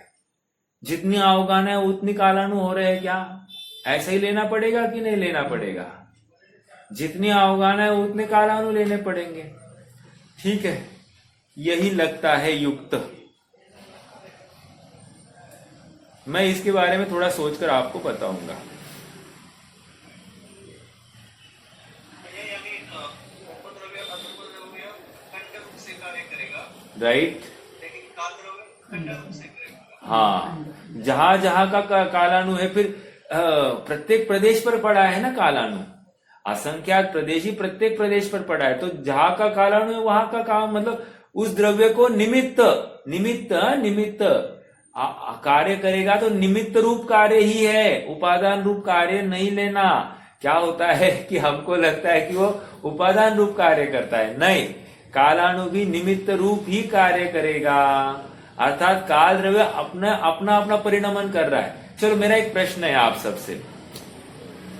जितनी अवगाहना है उतनी कालानु हो रहे हैं क्या? ऐसा ही लेना पड़ेगा कि नहीं लेना पड़ेगा? जितनी अवगाहना है उतने कालानु लेने पड़ेंगे। ठीक है, यही लगता है युक्त। मैं इसके बारे में थोड़ा सोचकर आपको बताऊंगा। ये यानी उपद्रव्य अधर्मद्रव्य खंड रूप से कार्य करेगा, राइट। लेकिन काल द्रव्य खंड रूप से करेगा। हाँ, जहां जहां का कालानु है, फिर प्रत्येक प्रदेश पर पड़ा है ना कालानु, असंख्यात प्रदेश ही प्रत्येक प्रदेश पर पड़ा है। तो जहां का कालानु है वहां का काम, मतलब उस द्रव्य को निमित्त निमित्त निमित्त कार्य करेगा, तो निमित्त रूप कार्य ही है, उपादान रूप कार्य नहीं लेना। क्या होता है कि हमको लगता है कि वो उपादान रूप कार्य करता है, नहीं, कालानु भी निमित्त रूप ही कार्य करेगा, अर्थात काल द्रव्य अपना अपना अपना परिणमन कर रहा है। चलो मेरा एक प्रश्न है आप सबसे,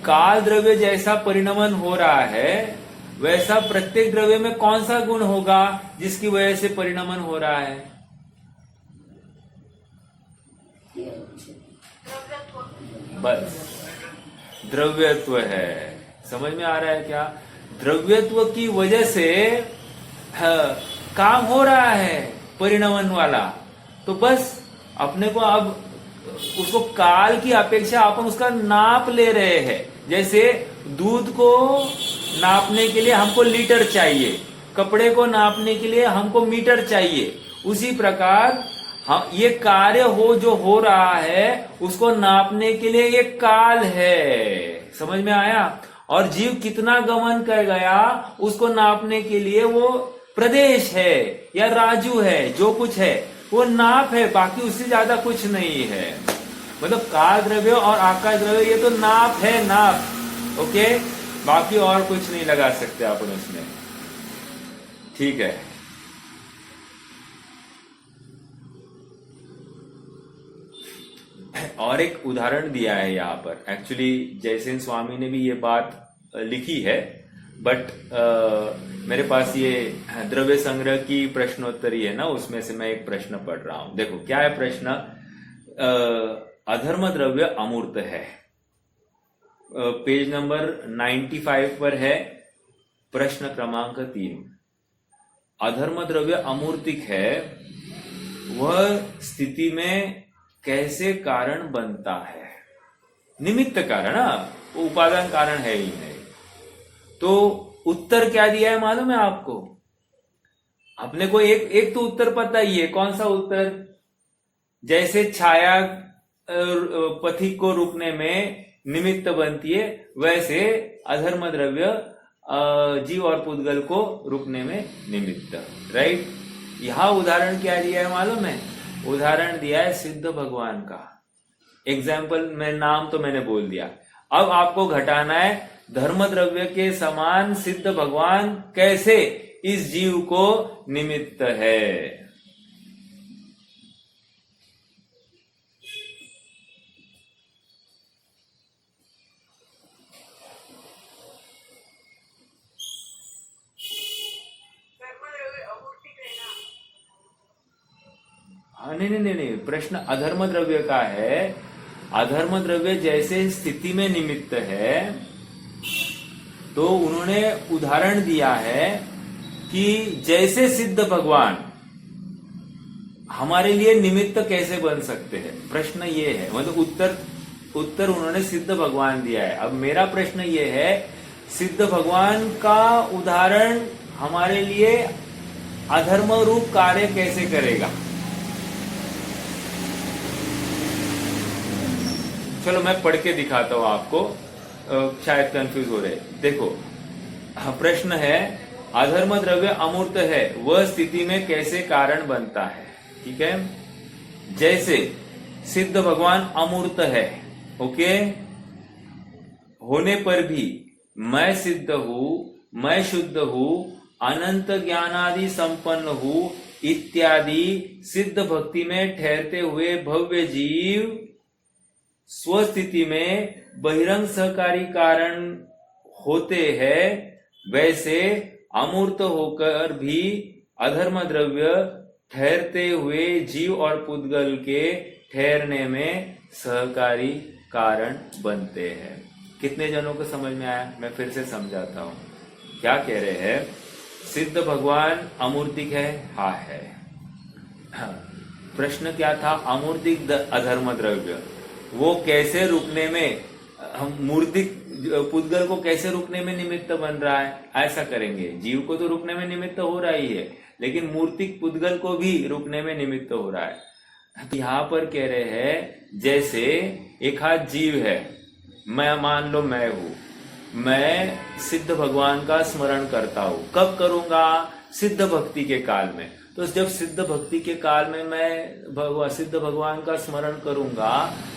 काल द्रव्य जैसा परिणमन हो रहा है वैसा प्रत्येक द्रव्य में कौन सा गुण होगा जिसकी वजह से परिणमन हो रहा है? बस द्रव्यत्व है। समझ में आ रहा है क्या? द्रव्यत्व की वजह से काम हो रहा है परिणमन वाला, तो बस अपने को अब उसको काल की अपेक्षा अपन उसका नाप ले रहे हैं। जैसे दूध को नापने के लिए हमको लीटर चाहिए, कपड़े को नापने के लिए हमको मीटर चाहिए, उसी प्रकार हम ये कार्य जो हो रहा है उसको नापने के लिए ये काल है। समझ में आया? और जीव कितना गमन कर गया उसको नापने के लिए वो प्रदेश है या राजू है, जो कुछ है वो नाप है, बाकी उससे ज्यादा कुछ नहीं है। मतलब काल द्रव्य और आकाश द्रव्य ये तो नाप है, नाप। ओके, बाकी और कुछ नहीं लगा सकते अपन उसमें। ठीक है, और एक उदाहरण दिया है यहाँ पर। एक्चुअली जयसेन स्वामी ने भी ये बात लिखी है, बट मेरे पास ये द्रव्य संग्रह की प्रश्नोत्तरी है ना, उसमें से मैं एक प्रश्न पढ़ रहा हूं। देखो क्या है प्रश्न। अधर्म द्रव्य अमूर्त है, पेज नंबर 95 पर है, प्रश्न क्रमांक 3। अधर्म द्रव्य अमूर्तिक है, वह स्थिति में कैसे कारण बनता है? निमित्त कारण, वो उपादान कारण है ही नहीं। तो उत्तर क्या दिया है मालूम है आपको? अपने को एक तो उत्तर पता ही है। कौन सा उत्तर? जैसे छाया पथिक को रुकने में निमित्त बनती है, वैसे अधर्म द्रव्य जीव और पुद्गल को रुकने में निमित्त। राइट। यहां उदाहरण क्या दिया है मालूम है? उदाहरण दिया है सिद्ध भगवान का। एग्जाम्पल में नाम तो मैंने बोल दिया, अब आपको घटाना है धर्म द्रव्य के समान सिद्ध भगवान कैसे इस जीव को निमित्त है। नहीं, प्रश्न अधर्म द्रव्य का है। अधर्म द्रव्य जैसे स्थिति में निमित्त है, तो उन्होंने उदाहरण दिया है कि जैसे सिद्ध भगवान हमारे लिए निमित्त कैसे बन सकते हैं। प्रश्न ये है, मतलब उत्तर उन्होंने सिद्ध भगवान दिया है। अब मेरा प्रश्न ये है, सिद्ध भगवान का उदाहरण हमारे लिए अधर्म रूप कार्य कैसे करेगा? चलो मैं पढ़ के दिखाता हूं आपको, शायद कंफ्यूज हो रहे। देखो प्रश्न है, अधर्म द्रव्य अमूर्त है, वह स्थिति में कैसे कारण बनता है? ठीक है, जैसे सिद्ध भगवान अमूर्त है, ओके, होने पर भी मैं सिद्ध हूं, मैं शुद्ध हूं, अनंत ज्ञानादि संपन्न हूं इत्यादि सिद्ध भक्ति में ठहरते हुए भव्य जीव स्वस्थिति में बहिरंग सहकारी कारण होते हैं, वैसे अमूर्त होकर भी अधर्म द्रव्य ठहरते हुए जीव और पुद्गल के ठहरने में सहकारी कारण बनते हैं। कितने जनों को समझ में आया? मैं फिर से समझाता हूं। क्या कह रहे हैं? सिद्ध भगवान अमूर्तिक है, हाँ है। प्रश्न क्या था? अमूर्तिक अधर्म द्रव्य वो कैसे रुकने में, हम मूर्तिक पुद्गल को कैसे रुकने में निमित्त बन रहा है, ऐसा करेंगे। जीव को तो रुकने में निमित्त हो रहा ही है, लेकिन मूर्तिक पुद्गल को भी रुकने में निमित्त हो रहा है। यहां पर कह रहे हैं जैसे एक हाथ जीव है, मैं मान लो मैं हूं, मैं सिद्ध भगवान का स्मरण करता हूं। कब करूंगा? सिद्ध भक्ति के काल में। तो जब सिद्ध भक्ति के काल में मैं सिद्ध भगवान का स्मरण करूंगा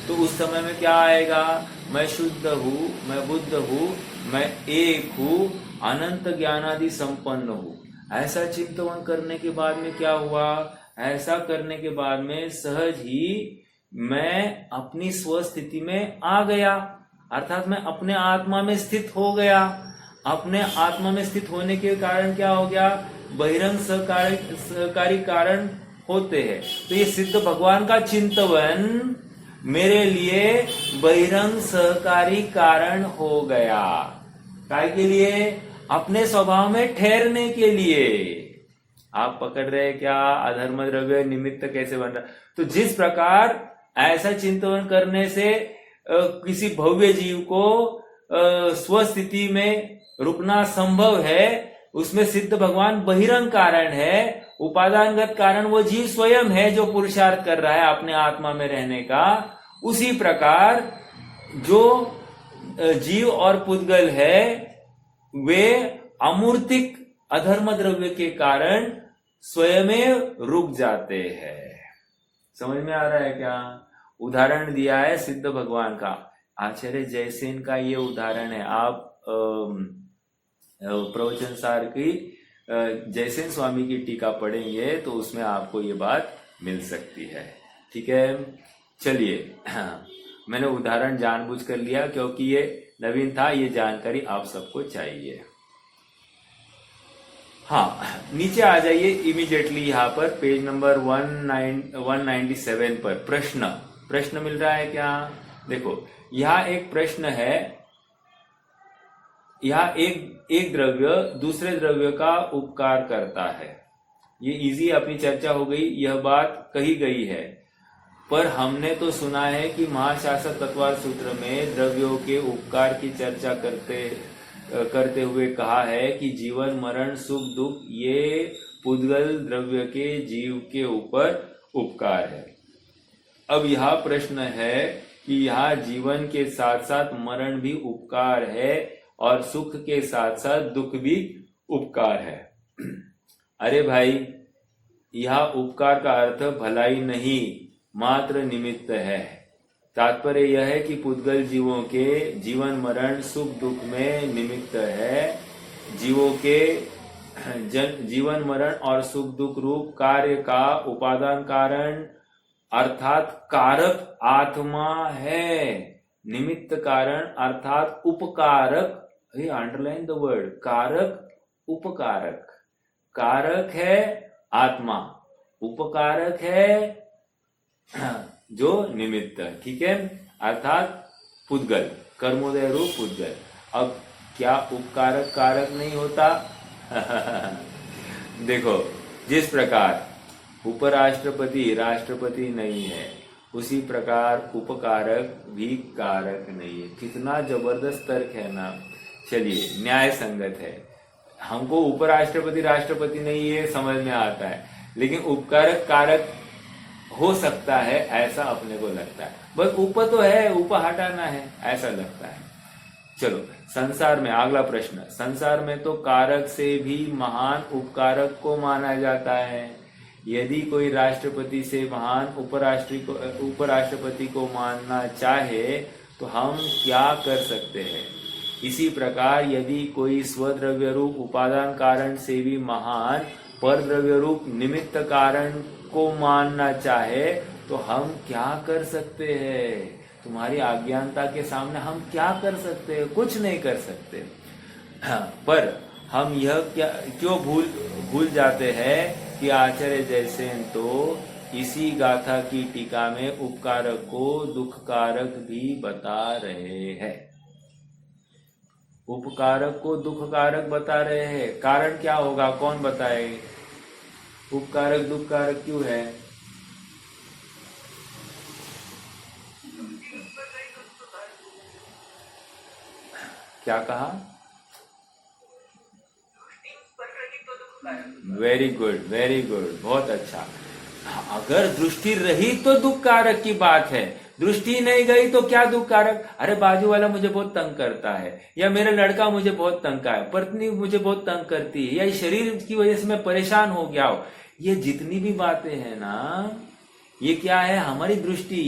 तो उस समय में क्या आएगा? मैं शुद्ध हूं, मैं बुद्ध हूं, मैं एक हूं, अनंत ज्ञानादि संपन्न हूं। ऐसा चिंतन करने के बाद में क्या हुआ? ऐसा करने के बाद में सहज ही मैं अपनी स्वस्थिति में आ गया, अर्थात मैं अपने आत्मा में स्थित हो गया। अपने आत्मा में स्थित होने के कारण क्या हो गया? बहिरंग सहकारी कारण होते हैं। तो ये सिद्ध भगवान का चिंतन मेरे लिए बहिरंग सहकारी कारण हो गया। काय के लिए? अपने स्वभाव में ठहरने के लिए। आप पकड़ रहे क्या? अधर्म द्रव्य निमित्त कैसे बन रहा? तो जिस प्रकार ऐसा चिंतन करने से किसी भव्य जीव को स्वस्थिति में रुकना संभव है, उसमें सिद्ध भगवान बहिरंग कारण है, उपादानगत कारण वो जीव स्वयं है जो पुरुषार्थ कर रहा है अपने आत्मा में रहने का। उसी प्रकार जो जीव और पुद्गल है वे अमूर्तिक अधर्म द्रव्य के कारण स्वयं रुक जाते हैं। समझ में आ रहा है क्या? उदाहरण दिया है सिद्ध भगवान का। आचार्य जयसेन का ये उदाहरण है। आप प्रवचन सार की जयसेन स्वामी की टीका पढ़ेंगे तो उसमें आपको ये बात मिल सकती है। ठीक है, चलिए मैंने उदाहरण जानबूझ कर लिया क्योंकि ये नवीन था, ये जानकारी आप सबको चाहिए। हाँ, नीचे आ जाइए इमीडिएटली, यहाँ पर पेज नंबर 197 पर प्रश्न मिल रहा है क्या? देखो यहाँ एक प्रश्न है, यहाँ एक द्रव्य दूसरे द्रव्य का उपकार करता है। ये इजी अपनी चर्चा हो गई, यह बात कही गई है। पर हमने तो सुना है कि महाशासक तत्वार सूत्र में द्रव्यों के उपकार की चर्चा करते हुए कहा है कि जीवन मरण सुख दुख ये पुद्गल द्रव्य के जीव के ऊपर उपकार है। अब यह प्रश्न है कि यहाँ जीवन के साथ साथ मरण भी उपकार है और सुख के साथ साथ दुख भी उपकार है। अरे भाई, यह उपकार का अर्थ भलाई नहीं, मात्र निमित्त है। तात्पर्य यह है कि पुद्गल जीवों के जीवन मरण सुख दुख में निमित्त है। जीवों के जीवन मरण और सुख दुख रूप कार्य का उपादान कारण अर्थात कारक आत्मा है। निमित्त कारण अर्थात उपकारक, अंडरलाइन द वर्ड, कारक उपकारक। कारक है आत्मा, उपकारक है जो निमित्त। ठीक है, अर्थात पुद्गल, कर्मोदय रूप पुद्गल। अब क्या उपकारक कारक नहीं होता? देखो, जिस प्रकार उपराष्ट्रपति राष्ट्रपति नहीं है, उसी प्रकार उपकारक भी कारक नहीं है। कितना जबरदस्त तर्क है ना। चलिए, न्याय संगत है। हमको उपराष्ट्रपति राष्ट्रपति नहीं है समझ में आता है, लेकिन उपकारक कारक हो सकता है ऐसा अपने को लगता है। बस उप तो है, उप हटाना है ऐसा लगता है। चलो, संसार में अगला प्रश्न। संसार में तो कारक से भी महान उपकारक को माना जाता है। यदि कोई राष्ट्रपति से महान उपराष्ट्रपति को मानना चाहे तो हम क्या कर सकते हैं? इसी प्रकार यदि कोई स्वद्रव्य रूप उपादान कारण से भी महान परद्रव्य रूप निमित्त कारण को मानना चाहे तो हम क्या कर सकते हैं? तुम्हारी अज्ञानता के सामने हम क्या कर सकते हैं? कुछ नहीं कर सकते। पर हम यह क्यों भूल जाते हैं कि आचार्य जयसेन तो इसी गाथा की टीका में उपकारक को दुखकारक भी बता रहे हैं। उपकारक को दुखकारक बता रहे हैं। कारण क्या होगा? कौन बताए? उपकारक दुखकारक क्यों है? क्या कहा? दृष्टि उस पर रही तो दुखकारक। वेरी गुड, वेरी गुड, बहुत अच्छा। अगर दृष्टि रही तो दुख कारक की बात है, दृष्टि नहीं गई तो क्या दुख कारक? अरे बाजू वाला मुझे बहुत तंग करता है, या मेरा लड़का मुझे बहुत तंग का है, पत्नी मुझे बहुत तंग करती है, या इस शरीर की वजह से मैं परेशान हो गया हूं। ये जितनी भी बातें हैं ना, ये क्या है? हमारी दृष्टि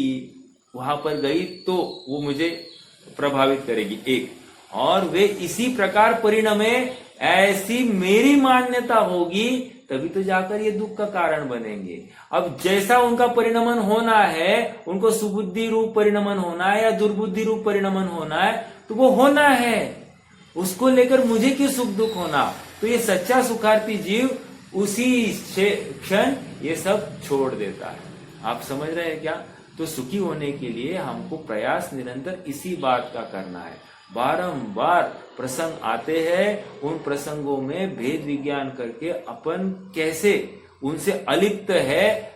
वहां पर गई तो वो मुझे प्रभावित करेगी, एक। और वे इसी प्रकार परिणमे, ऐसी मेरी मान्यता होगी, तभी तो जाकर ये दुख का कारण बनेंगे। अब जैसा उनका परिणमन होना है, उनको सुबुद्धि रूप परिणमन होना है या दुर्बुद्धि रूप परिणमन होना है, तो वो होना है। उसको लेकर मुझे क्यों सुख दुख होना? तो ये सच्चा सुखार्थी जीव उसी क्षण ये सब छोड़ देता है। आप समझ रहे हैं क्या? तो सुखी होने के लिए हमको प्रयास निरंतर इसी बात का करना है। बारंबार प्रसंग आते हैं, उन प्रसंगों में भेद विज्ञान करके अपन कैसे उनसे अलिप्त है,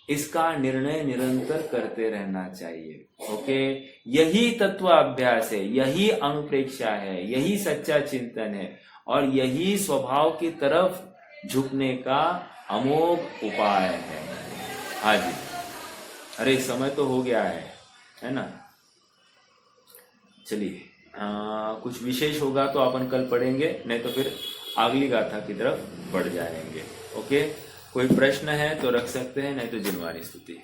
इसका निर्णय निरंतर करते रहना चाहिए। ओके, यही तत्व अभ्यास है, यही अनुप्रेक्षा है, यही सच्चा चिंतन है, और यही स्वभाव की तरफ झुकने का अमोघ उपाय है। हाँ जी, अरे समय तो हो गया है ना? चलिए, कुछ विशेष होगा तो अपन कल पढ़ेंगे, नहीं तो फिर अगली गाथा की तरफ बढ़ जाएंगे। ओके, कोई प्रश्न है तो रख सकते हैं, नहीं तो जिनवानी स्तुति।